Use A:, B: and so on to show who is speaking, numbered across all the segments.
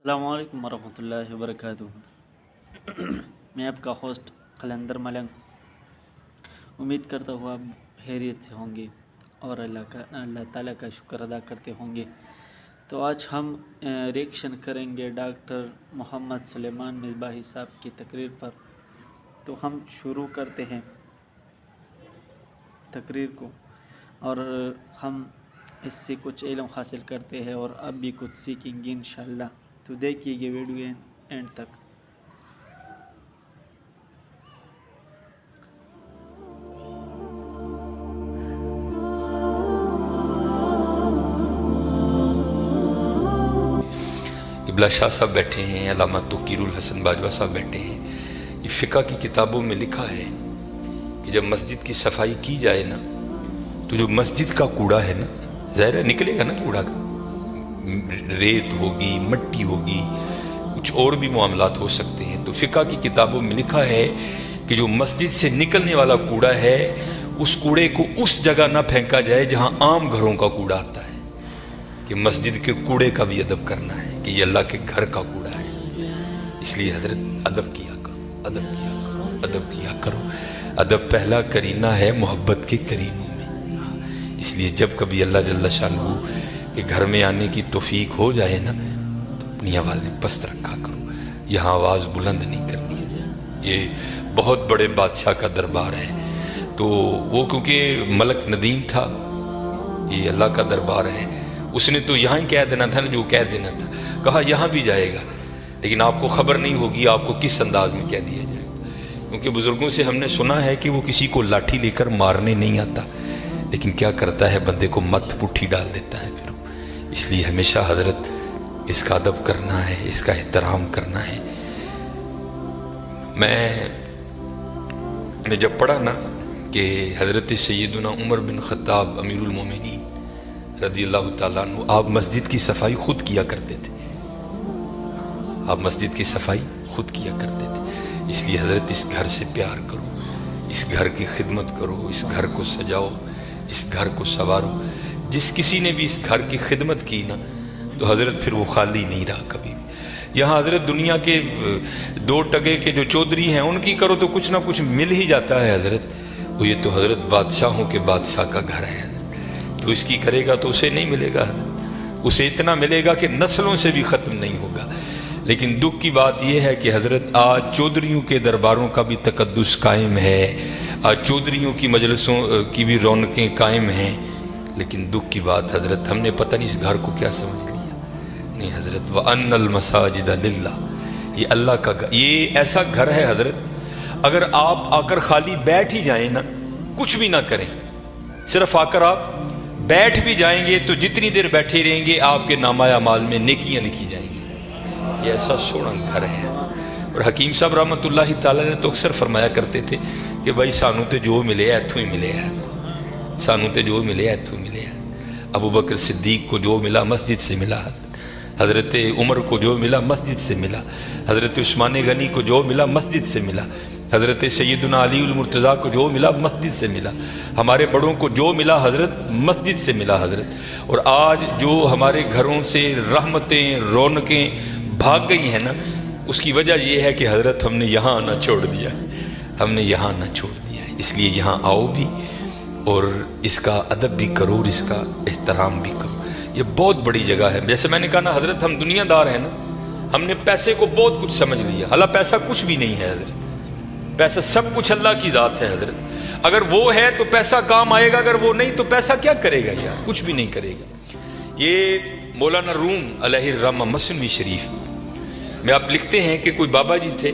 A: السلام علیکم ورحمۃ اللہ وبرکاتہ۔ میں آپ کا ہوسٹ قلندر ملنگ امید کرتا ہوں آپ خیریت سے ہوں گے اور اللہ تعالیٰ کا شکر ادا کرتے ہوں گے۔ تو آج ہم ریئیکشن کریں گے ڈاکٹر محمد سلیمان مصباحی صاحب کی تقریر پر۔ تو ہم شروع کرتے ہیں تقریر کو، اور ہم اس سے کچھ علم حاصل کرتے ہیں اور اب بھی کچھ سیکھیں گے انشاءاللہ۔ تو دیکھیے گے ویڈیو اینڈ تک۔
B: قبلہ شاہ صاحب بیٹھے ہیں، علامہ توقیر الحسن باجوہ صاحب بیٹھے ہیں۔ یہ فقہ کی کتابوں میں لکھا ہے کہ جب مسجد کی صفائی کی جائے نا تو جو مسجد کا کوڑا ہے نا، ظاہر ہے نکلے گا نا کوڑا کا، ریت ہوگی، مٹی ہوگی، کچھ اور بھی معاملات ہو سکتے ہیں۔ تو فقہ کی کتابوں میں لکھا ہے کہ جو مسجد سے نکلنے والا کوڑا ہے اس کوڑے کو اس جگہ نہ پھینکا جائے جہاں عام گھروں کا کوڑا آتا ہے، کہ مسجد کے کوڑے کا بھی ادب کرنا ہے کہ یہ اللہ کے گھر کا کوڑا ہے۔ اس لیے حضرت ادب کیا کرو، ادب کیا کرو، ادب کیا کرو۔ ادب پہلا کرینہ ہے محبت کے کرینوں میں۔ اس لیے جب کبھی اللہ جل شانہ کے گھر میں آنے کی توفیق ہو جائے نا تو اپنی آوازیں پست رکھا کرو، یہاں آواز بلند نہیں کرنی ہے۔ یہ بہت بڑے بادشاہ کا دربار ہے، تو وہ کیونکہ ملک ندیم تھا، یہ اللہ کا دربار ہے، اس نے تو یہاں ہی کہہ دینا تھا نا جو کہہ دینا تھا، کہا یہاں بھی جائے گا، لیکن آپ کو خبر نہیں ہوگی آپ کو کس انداز میں کہہ دیا جائے گا۔ کیونکہ بزرگوں سے ہم نے سنا ہے کہ وہ کسی کو لاٹھی لے کر مارنے نہیں آتا، لیکن کیا کرتا ہے بندے کو مت پٹھی ڈال دیتا ہے پھر۔ اس لیے ہمیشہ حضرت اس کا ادب کرنا ہے، اس کا احترام کرنا ہے۔ میں نے جب پڑھا نا کہ حضرت سیدنا عمر بن خطاب امیر المومنین رضی اللہ تعالیٰ عنہ آپ مسجد کی صفائی خود کیا کرتے تھے، آپ مسجد کی صفائی خود کیا کرتے تھے۔ اس لیے حضرت اس گھر سے پیار کرو، اس گھر کی خدمت کرو، اس گھر کو سجاؤ، اس گھر کو سنوارو۔ جس کسی نے بھی اس گھر کی خدمت کی نا تو حضرت پھر وہ خالی نہیں رہا کبھی بھی۔ یہاں حضرت دنیا کے دو ٹگے کے جو چودھری ہیں ان کی کرو تو کچھ نہ کچھ مل ہی جاتا ہے حضرت، وہ یہ تو حضرت بادشاہوں کے بادشاہ کا گھر ہے، تو اس کی کرے گا تو اسے نہیں ملے گا، اسے اتنا ملے گا کہ نسلوں سے بھی ختم نہیں ہوگا۔ لیکن دکھ کی بات یہ ہے کہ حضرت آج چودھریوں کے درباروں کا بھی تقدس قائم ہے، آج چودھریوں کی مجلسوں کی بھی رونقیں قائم ہیں، لیکن دکھ کی بات حضرت ہم نے پتہ نہیں اس گھر کو کیا سمجھ لیا۔ نہیں حضرت وَأَنَّ الْمَسَاجِدَ لِلَّهِ، یہ اللہ کا گھر، یہ ایسا گھر ہے حضرت اگر آپ آ کر خالی بیٹھ ہی جائیں نا، کچھ بھی نہ کریں، صرف آ کر آپ بیٹھ بھی جائیں گے تو جتنی دیر بیٹھے رہیں گے آپ کے نامہ اعمال میں نیکیاں لکھی جائیں گی۔ یہ ایسا سونا گھر ہے۔ اور حکیم صاحب رحمۃ اللہ تعالیٰ نے تو اکثر فرمایا کرتے تھے کہ بھائی سانو تے جو ملے ایتھوں ہی ملے ہے، سانو تے جو ملے ایتھوں ملے ہے۔ ابو بکر صدیق کو جو ملا مسجد سے ملا، حضرت عمر کو جو ملا مسجد سے ملا، حضرت عثمان غنی کو جو ملا مسجد سے ملا، حضرت سیدنا علی المرتضیٰ کو جو ملا مسجد سے ملا، ہمارے بڑوں کو جو ملا حضرت مسجد سے ملا حضرت۔ اور آج جو ہمارے گھروں سے رحمتیں رونقیں بھاگ گئی ہیں نا، اس کی وجہ یہ ہے کہ حضرت ہم نے یہاں آنا چھوڑ دیا ہے، ہم نے یہاں آنا چھوڑ دیا ہے۔ اس لیے یہاں آؤ بھی اور اس کا ادب بھی کرو اور اس کا احترام بھی کرو۔ یہ بہت بڑی جگہ ہے۔ جیسے میں نے کہا نا حضرت ہم دنیا دار ہیں نا، ہم نے پیسے کو بہت کچھ سمجھ لیا، حالانکہ پیسہ کچھ بھی نہیں ہے حضرت، پیسہ سب کچھ اللہ کی ذات ہے حضرت۔ اگر وہ ہے تو پیسہ کام آئے گا، اگر وہ نہیں تو پیسہ کیا کرے گا یار، کچھ بھی نہیں کرے گا۔ یہ مولانا روم علیہ الرحمہ مثنوی شریف میں آپ لکھتے ہیں کہ کوئی بابا جی تھے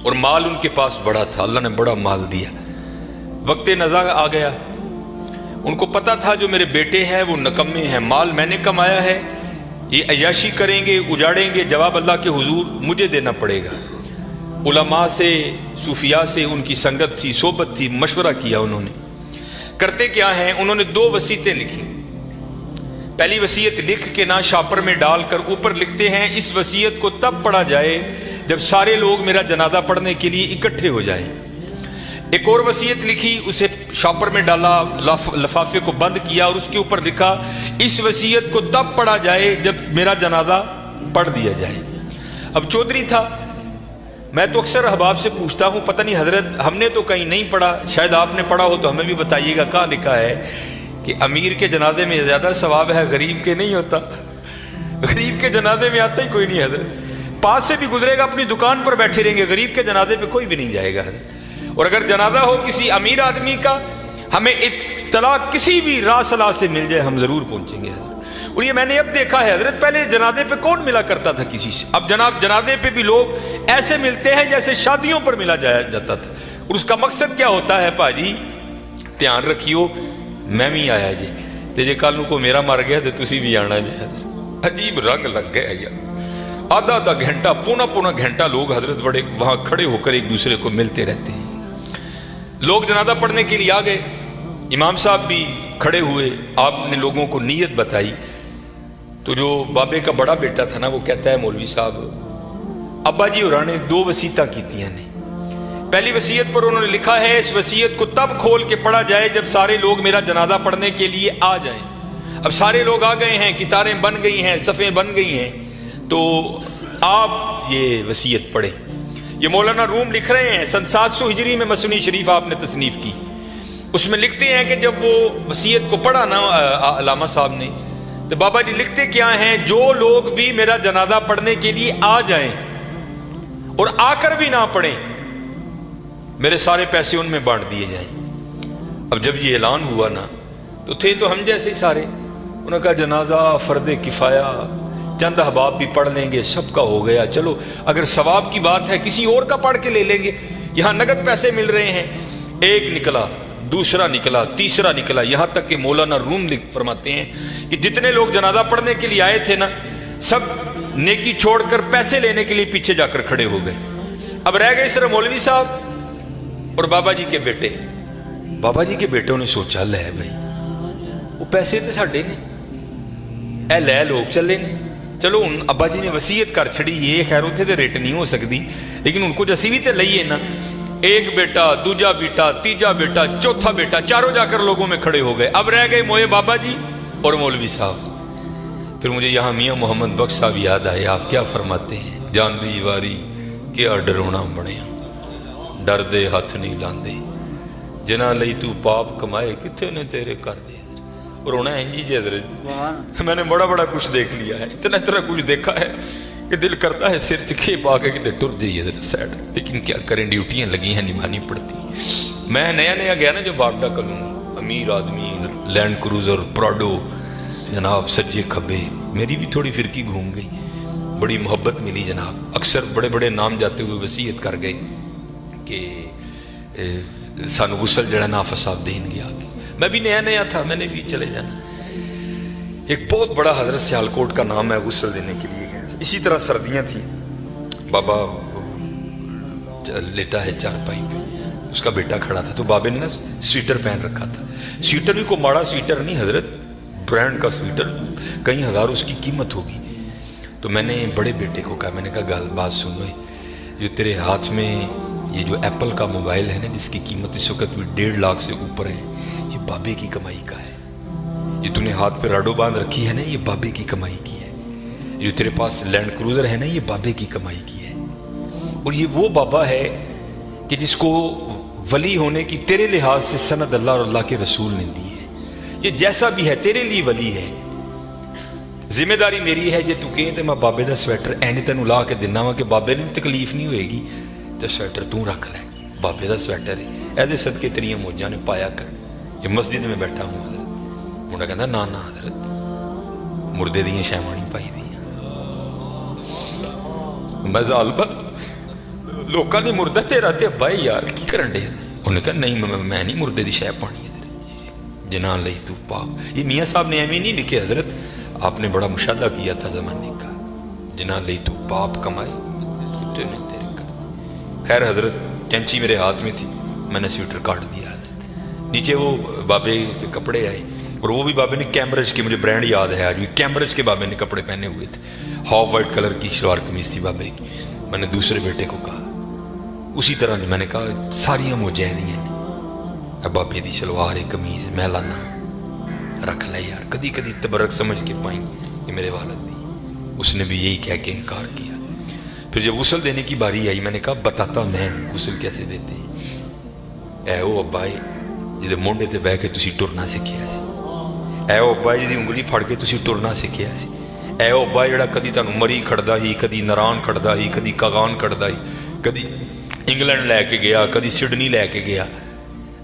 B: اور مال ان کے پاس بڑا تھا، اللہ نے بڑا مال دیا، وقت نزا آ گیا، ان کو پتا تھا جو میرے بیٹے ہیں وہ نکمے ہیں، مال میں نے کمایا ہے، یہ عیاشی کریں گے اجاڑیں گے، جواب اللہ کے حضور مجھے دینا پڑے گا۔ علماء سے صوفیاء سے ان کی سنگت تھی، صحبت تھی، مشورہ کیا انہوں نے۔ کرتے کیا ہیں، انہوں نے 2 وصیتیں لکھی۔ پہلی وصیت لکھ کے نا شاپر میں ڈال کر اوپر لکھتے ہیں اس وصیت کو تب پڑھا جائے جب سارے لوگ میرا جنازہ پڑھنے کے لیے اکٹھے ہو جائیں۔ ایک اور وصیت لکھی، اسے شاپر میں ڈالا، لفافے کو بند کیا اور اس کے اوپر لکھا اس وصیت کو تب پڑھا جائے جب میرا جنازہ پڑھ دیا جائے. اب چودھری تھا, میں تو اکثر احباب سے پوچھتا ہوں, پتہ نہیں حضرت ہم نے تو کہیں نہیں پڑھا, شاید آپ نے پڑھا ہو تو ہمیں بھی بتائیے گا, کہاں لکھا ہے کہ امیر کے جنازے میں زیادہ ثواب ہے, غریب کے نہیں ہوتا؟ غریب کے جنازے میں آتا ہی کوئی نہیں حضرت, پاس سے بھی گزرے گا اپنی دکان پر بیٹھے رہیں گے, غریب کے جنازے پہ کوئی بھی نہیں جائے گا حضرت. اور اگر جنازہ ہو کسی امیر آدمی کا, ہمیں اطلاع کسی بھی راہ صلاح سے مل جائے, ہم ضرور پہنچیں گے حضرت. اور یہ میں نے اب دیکھا ہے حضرت, پہلے جنازے پہ کون ملا کرتا تھا کسی سے, اب جناب جنازے پہ بھی لوگ ایسے ملتے ہیں جیسے شادیوں پر ملا جاتا تھا. اور اس کا مقصد کیا ہوتا ہے, پاجی دھیان رکھیو, میں بھی آیا جی تے جے کل کو میرا مر گیا تو تسی بھی آنا جی. عجیب رنگ لگ گیا یار, آدھا آدھا گھنٹہ پونا پونا گھنٹہ لوگ حضرت بڑے وہاں کھڑے ہو کر ایک دوسرے کو ملتے رہتے ہیں. لوگ جنازہ پڑھنے کے لیے آ گئے, امام صاحب بھی کھڑے ہوئے, آپ نے لوگوں کو نیت بتائی. تو جو بابے کا بڑا بیٹا تھا نا, وہ کہتا ہے مولوی صاحب ابا جی ہوراں نے 2 وصیتاں کیتیاں نے. پہلی وصیت پر انہوں نے لکھا ہے اس وصیت کو تب کھول کے پڑھا جائے جب سارے لوگ میرا جنازہ پڑھنے کے لیے آ جائیں. اب سارے لوگ آ گئے ہیں, قطاریں بن گئی ہیں, صفیں بن گئی ہیں, تو آپ یہ وصیت پڑھیں. یہ مولانا روم لکھ رہے ہیں, سن 700 ہجری میں مثنوی شریف آپ نے تصنیف کی. اس میں لکھتے ہیں کہ جب وہ وصیت کو پڑھا نا علامہ صاحب نے, تو بابا جی لکھتے کیا ہیں, جو لوگ بھی میرا جنازہ پڑھنے کے لیے آ جائیں اور آ کر بھی نہ پڑھیں, میرے سارے پیسے ان میں بانٹ دیے جائیں. اب جب یہ اعلان ہوا نا, تو تھے تو ہم جیسے ہی سارے, انہوں نے کہا جنازہ فرض کفایہ, چند احباب بھی پڑھ لیں گے, سب کا ہو گیا. چلو اگر ثواب کی بات ہے کسی اور کا پڑھ کے لے لیں گے, یہاں نقد پیسے مل رہے ہیں. ایک نکلا, دوسرا نکلا, تیسرا نکلا, یہاں تک کہ مولانا روم فرماتے ہیں کہ جتنے لوگ جنازہ پڑھنے کے لیے آئے تھے نا, سب نیکی چھوڑ کر پیسے لینے کے لیے پیچھے جا کر کھڑے ہو گئے. اب رہ گئے صرف مولوی صاحب اور بابا جی کے بیٹے. بابا جی کے بیٹوں نے سوچا, لے بھائی وہ پیسے تو ساڈے نے, اے لے لوگ چلے نے, چلو ان ابا جی نے وصیت کر چھڑی, یہ خیر اتنے تو ریٹ نہیں ہو سکتی, لیکن ان کو جسی بھی تو لئیے نا. ایک بیٹا, دوجا بیٹا, تیجا بیٹا, چوتھا بیٹا, چاروں جا کر لوگوں میں کھڑے ہو گئے. اب رہ گئے موئے بابا جی اور مولوی صاحب. پھر مجھے یہاں میاں محمد بخش صاحب یاد آئے, آپ کیا فرماتے ہیں, جان دی واری کیا ڈرونا بنیا, ڈر دے ہاتھ نہیں لاندے, جنا لئی تو پاپ کمائے کتنے نے تیرے کر دے. اور رونا ہے جی حضرت, میں نے بڑا بڑا کچھ دیکھ لیا ہے, اتنا کچھ دیکھا ہے کہ دل کرتا ہے سر چکھے پا کے کہ ٹر جائیے ذرا سائڈ, لیکن کیا کریں, ڈیوٹیاں لگی ہیں, نبھانی پڑتی. میں نیا گیا نا جو باگڈا کلوں, امیر آدمی, لینڈ کروزر, پراڈو, جناب سجے کھبے, میری بھی تھوڑی فرقی گھوم گئی, بڑی محبت ملی جناب. اکثر بڑے بڑے نام جاتے ہوئے وصیت کر گئے کہ سانو غسل جڑا نافع صاحب دین گیا. میں بھی نیا تھا, میں نے بھی چلے جانا. ایک بہت بڑا حضرت سیالکوٹ کا نام ہے, غسل دینے کے لیے گیا. اسی طرح سردیاں تھیں, بابا لیٹا ہے چارپائی پہ, اس کا بیٹا کھڑا تھا, تو بابے نے نا سویٹر پہن رکھا تھا. سویٹر بھی کوئی ماڑا سویٹر نہیں حضرت, برانڈ کا سویٹر, کئی ہزار اس کی قیمت ہوگی. تو میں نے بڑے بیٹے کو کہا, میں نے کہا گل بات سنو, جو تیرے ہاتھ میں یہ جو ایپل کا موبائل ہے نا, جس کی قیمت اس وقت بھی 1.5 لاکھ سے اوپر ہے, یہ بابے کی کمائی کا ہے. یہ تو نے ہاتھ پہ راڈو باندھ رکھی ہے نا, یہ بابے کی کمائی کی ہے. جو تیرے پاس لینڈ کروزر ہے نا, یہ بابے کی کمائی کی ہے. اور یہ وہ بابا ہے کہ جس کو ولی ہونے کی تیرے لحاظ سے سند اللہ اور اللہ کے رسول نے دی ہے. یہ جیسا بھی ہے تیرے لیے ولی ہے. ذمہ داری میری ہے, جے تو کہیں تو میں بابے دا سویٹر اینی تینوں لا کے دینا وا کہ بابے نے تکلیف نہیں ہوئے گی, تو سویٹر تو رکھ لے, بابے دا سویٹر ہے, ایسے صدقے تیریاں موجاں نے پایا کر. یہ مسجد میں بیٹھا ہوں حضرت, منڈا کہندا نا حضرت مردے دیاں شیواں نہیں پائی دیاں. میں ظالما لوکاں نے مردہ تیرا تے بھائی یار کی کرن دے. انہوں نے کہا نہیں میں نہیں مردے دی شے پانی ہے, جنان لئی تو پاپ. یہ میاں صاحب نے ایویں نہیں لکھے حضرت, آپ نے بڑا مشاہدہ کیا تھا زمانے کا, جنان لئی تو پاپ کمائے کتے نے تیرے کر. خیر حضرت کینچی میرے ہاتھ میں تھی, میں نے سویٹر کاٹ دیا حضرت. نیچے وہ بابے کے کپڑے آئے, اور وہ بھی بابے نے کیمبرج کے, مجھے برانڈ یاد ہے آج بھی, کیمبرج کے بابے نے کپڑے پہنے ہوئے تھے, ہاف وائٹ کلر کی شلوار قمیض تھی بابے کی. میں نے دوسرے بیٹے کو کہا اسی طرح میں نے کہا ساریاں مجاہدیاں نے, اب بابے دی شلوار قمیض میں لانا رکھ لے یار, کدی کدی تبرک سمجھ کے پائیں, یہ میرے والد دی. اس نے بھی یہی کہہ کے انکار کیا. پھر جب غسل دینے کی باری آئی میں نے کہا بتاتا میں غسل کیسے دیتے ہیں. اے او ابا جدے مونڈے تے بہ کے تسی ٹرنا سکھیا سی, اے او ابا جدی انگلی پھڑ کے تسی ٹرنا سکھیا سی, اے او ابا جڑا کدی تانوں مری کھڑدا ہی, کدی نران کھڑدا ہی, کدی کاغان کھڑدا ہی, کدی انگلینڈ لے کے گیا, کدی سڈنی لے کے گیا,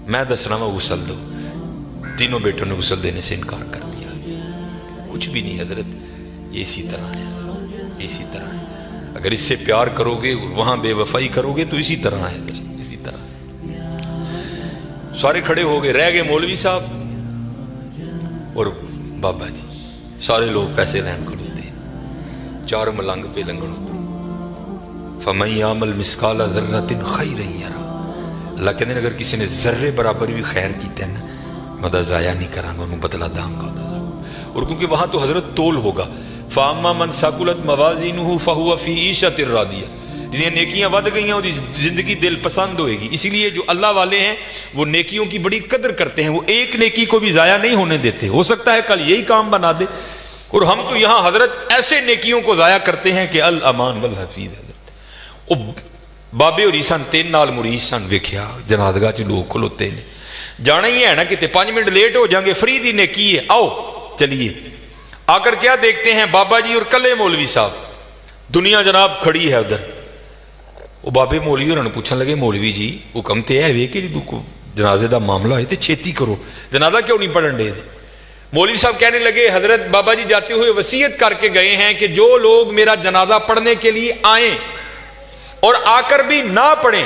B: میں دسنا وا غسل دو. تینوں بیٹوں نے غسل دینے سے انکار کر دیا. کچھ بھی نہیں حضرت, یہ اسی طرح ہے, اسی طرح ہے. اگر اس سے پیار کرو گے وہاں بے وفائی کرو گے تو اسی طرح ہے, اسی طرح. سارے کھڑے ہو گئے, رہ گئے مولوی صاحب اور بابا جی. سارے لوگ پیسے لین کھڑوتے ہیں, 4 ملنگ پہ لنگن. فَمَن يَعْمَلْ مِثْقَالَ ذَرَّةٍ خَيْرًا يَرَهُ. اللہ کہتے ہیں اگر کسی نے ذرے برابر بھی خیر کیتے ہیں نا مدد ضائع نہیں کروں گا, انہوں بدلہ داں گا. اور کیونکہ وہاں تو حضرت تول ہوگا. فَأَمَّا مَنْ ثَقُلَتْ مَوَازِينُهُ فَهُوَ فِي عِيشَةٍ رَاضِيَةٍ. جنہیں نیکیاں ود گئی ہیں وہ زندگی دل پسند ہوئے گی. اسی لیے جو اللہ والے ہیں وہ نیکیوں کی بڑی قدر کرتے ہیں, وہ ایک نیکی کو بھی ضائع نہیں ہونے دیتے. ہو سکتا ہے کل یہی کام بنا دے, اور ہم تو یہاں حضرت ایسے نیکیوں کو ضائع کرتے ہیں کہ الامان والحفیظ. حضرت بابے اور عیسان 3 نال مرید سن, ویکھیا جنازگاہ چ لوگ کھلوتے نے, جانا ہی ہے نا کتے 5 منٹ لیٹ ہو جائیں گے, فری دی نیکی ہے, آؤ چلیے. آ کر کیا دیکھتے ہیں بابا جی اور کلے مولوی صاحب, دنیا جناب کھڑی ہے ادھر. وہ بابے مولوی انہوں نے پوچھنے لگے مولوی جی حکم تے ہے وے کہ جنازے دا معاملہ ہے تے چھیتی کرو, جنازہ کیوں نہیں پڑھن دے. مولوی صاحب کہنے لگے حضرت بابا جی جاتے ہوئے وصیت کر کے گئے ہیں کہ جو لوگ میرا جنازہ پڑھنے کے لیے آئیں اور آ کر بھی نہ پڑھیں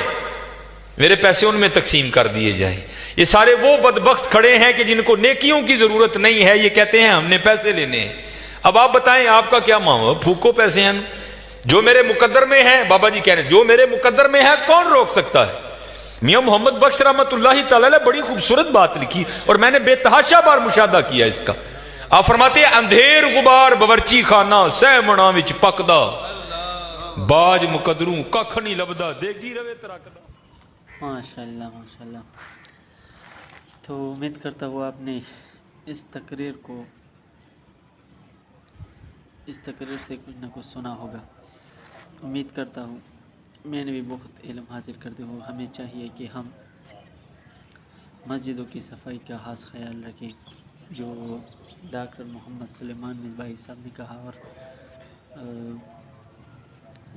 B: میرے پیسے ان میں تقسیم کر دیے جائیں. یہ سارے وہ بدبخت کھڑے ہیں کہ جن کو نیکیوں کی ضرورت نہیں ہے, یہ کہتے ہیں ہم نے پیسے لینے ہیں. اب آپ بتائیں آپ کا کیا معاملہ, پھوکو پیسے ہیں. جو میرے مقدر میں ہے, بابا جی کہہ رہے ہیں جو میرے مقدر میں ہے کون روک سکتا ہے. میاں محمد بخش رحمت اللہ تعالی نے بڑی خوبصورت بات لکھی اور میں نے بے تحاشا بار مشاہدہ کیا اس کا. آپ فرماتے ہیں اندھیر غبار باورچی خانہ سہ منا وچ پکدا, باج مقدروں ککھ نہیں لبدا, دیگی روے ترکدا.
A: ماشاءاللہ ماشاءاللہ. تو امید کرتا ہوں آپ نے اس تقریر سے کچھ نہ کچھ سنا ہوگا. امید کرتا ہوں میں نے بھی بہت علم حاصل کرتے ہوئے. ہمیں چاہیے کہ ہم مسجدوں کی صفائی کا خاص خیال رکھیں جو ڈاکٹر محمد سلیمان مصباحی صاحب نے کہا, اور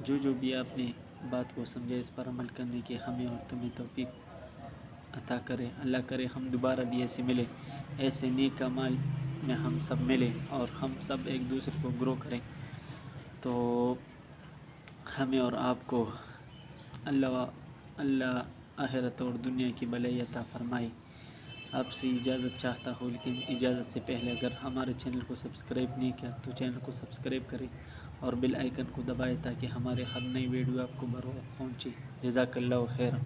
A: جو بھی آپ نے بات کو سمجھا اس پر عمل کرنے کی ہمیں اور تمہیں توفیق عطا کرے. اللہ کرے ہم دوبارہ بھی ایسے ملے, ایسے نیک اعمال میں ہم سب ملیں اور ہم سب ایک دوسرے کو گرو کریں. تو ہمیں اور آپ کو اللہ آخرت اور دنیا کی بھلائی عطا فرمائے. آپ سے اجازت چاہتا ہوں, لیکن اجازت سے پہلے اگر ہمارے چینل کو سبسکرائب نہیں کیا تو چینل کو سبسکرائب کریں اور بیل آئیکن کو دبائیں تاکہ ہمارے ہر نئی ویڈیو آپ کو بر وقت پہنچے. جزاک اللہ خیر.